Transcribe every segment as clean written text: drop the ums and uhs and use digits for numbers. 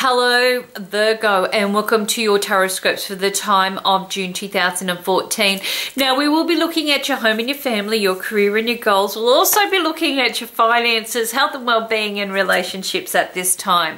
Hello Virgo, and welcome to your Tarotscopes for the time of June 2014. Now we will be looking at your home and your family, your career and your goals. We'll also be looking at your finances, health and well-being and relationships at this time.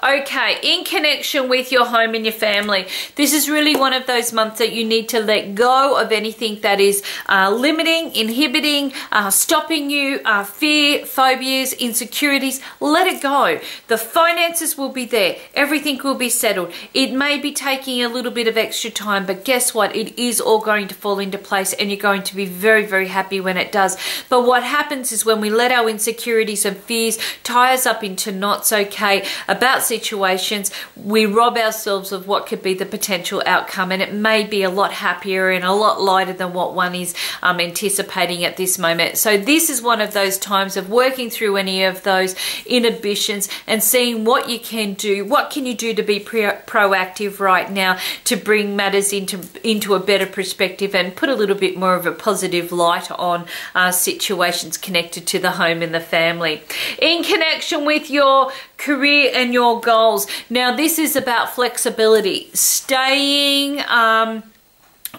Okay, in connection with your home and your family, this is really one of those months that you need to let go of anything that is limiting, inhibiting, stopping you, fear, phobias, insecurities. Let it go. The finances will be there. Everything will be settled. It may be taking a little bit of extra time, but guess what? It is all going to fall into place and you're going to be very, very happy when it does. But what happens is when we let our insecurities and fears tie us up into not so okay about situations, we rob ourselves of what could be the potential outcome, and it may be a lot happier and a lot lighter than what one is anticipating at this moment. So this is one of those times of working through any of those inhibitions and seeing what you can do. What can you do to be proactive right now to bring matters into a better perspective and put a little bit more of a positive light on situations connected to the home and the family. In connection with your career and your goals, now this is about flexibility, staying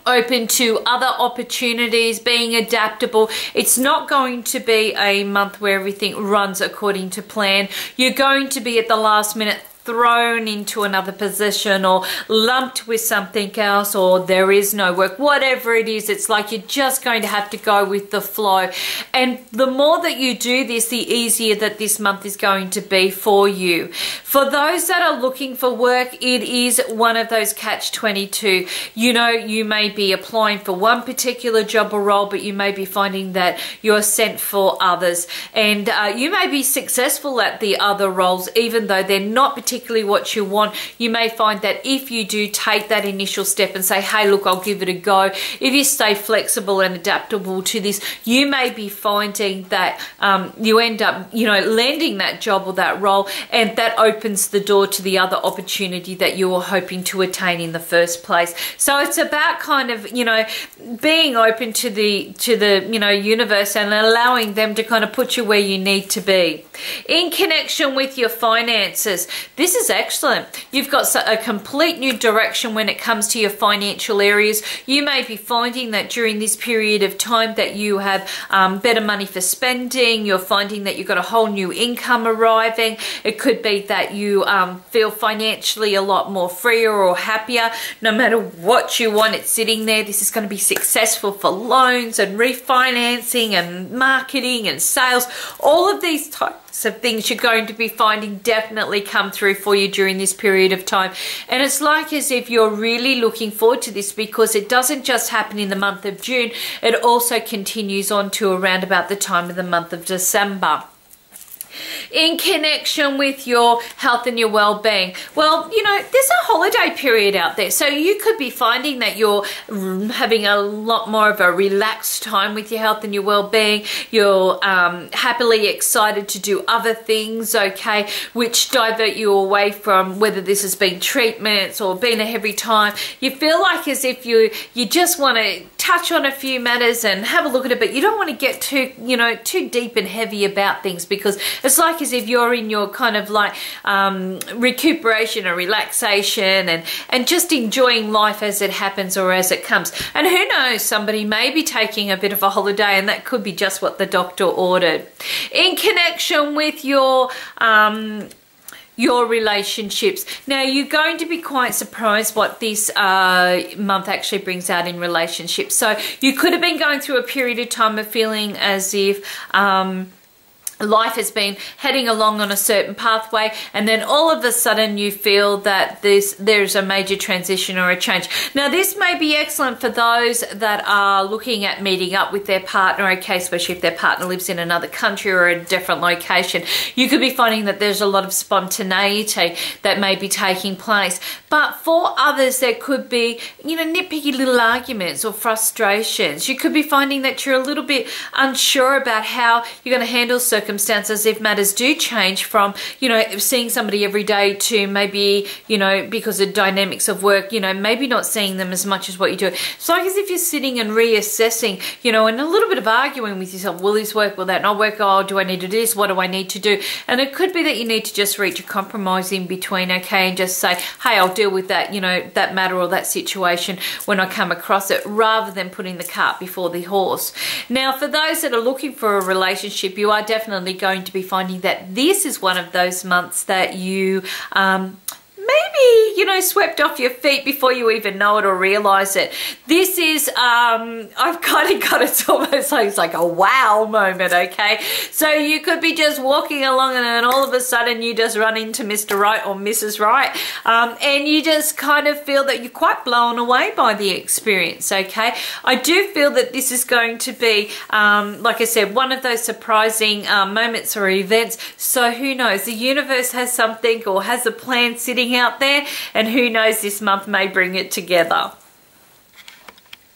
open to other opportunities, being adaptable. It's not going to be a month where everything runs according to plan. You're going to be at the last minute thrown into another position or lumped with something else, or there is no work. Whatever it is, it's like you're just going to have to go with the flow. And the more that you do this, the easier that this month is going to be for you. For those that are looking for work, it is one of those catch-22. You know, you may be applying for one particular job or role, but you may be finding that you're sent for others. And you may be successful at the other roles, even though they're not particularly what you want. You may find that if you do take that initial step and say, hey, look, I'll give it a go. If you stay flexible and adaptable to this, you may be finding that you end up, landing that job or that role, and that opens the door to the other opportunity that you were hoping to attain in the first place. So it's about kind of, being open to the universe and allowing them to kind of put you where you need to be. In connection with your finances, this is excellent. You've got a complete new direction when it comes to your financial areas. You may be finding that during this period of time that you have better money for spending. You're finding that you've got a whole new income arriving. It could be that you feel financially a lot more freer or happier. No matter what you want, it's sitting there. This is going to be successful for loans and refinancing and marketing and sales. All of these types of things you're going to be finding definitely come through for you during this period of time. And it's like as if you're really looking forward to this, because it doesn't just happen in the month of June, it also continues on to around about the time of the month of December. In connection with your health and your well-being, well, there's a holiday period out there, so you could be finding that you're having a lot more of a relaxed time with your health and your well-being. You're happily excited to do other things, okay, which divert you away from whether this has been treatments or been a heavy time. You feel like as if you just want to touch on a few matters and have a look at it, but you don't want to get too deep and heavy about things, because it's like as if you're in your kind of like recuperation or relaxation and just enjoying life as it happens or as it comes. And who knows, somebody may be taking a bit of a holiday, and that could be just what the doctor ordered. In connection with your relationships. Now, you're going to be quite surprised what this month actually brings out in relationships. So you could have been going through a period of time of feeling as if life has been heading along on a certain pathway, and then all of a sudden you feel that there's a major transition or a change. Now, this may be excellent for those that are looking at meeting up with their partner, okay, especially if their partner lives in another country or a different location. You could be finding that there's a lot of spontaneity that may be taking place. But for others, there could be, nitpicky little arguments or frustrations. You could be finding that you're a little bit unsure about how you're going to handle circumstances circumstances, if matters do change from, you know, seeing somebody every day to maybe, you know, because of dynamics of work, you know, maybe not seeing them as much as what you do. It's like as if you're sitting and reassessing, you know, and a little bit of arguing with yourself. Will this work? Will that not work? Oh, do I need to do this? What do I need to do? And it could be that you need to just reach a compromise in between, okay, and just say, hey, I'll deal with that, you know, that matter or that situation when I come across it, rather than putting the cart before the horse. Now, for those that are looking for a relationship, you are definitely going to be finding that this is one of those months that you maybe, you know, swept off your feet before you even know it or realize it. This is, I've kind of got it's almost like, it's like a wow moment, okay? So you could be just walking along and then all of a sudden you just run into Mr. Right or Mrs. Right, and you just kind of feel that you're quite blown away by the experience, okay? I do feel that this is going to be, like I said, one of those surprising moments or events. So who knows? The universe has something or has a plan sitting out there, and who knows, this month may bring it together.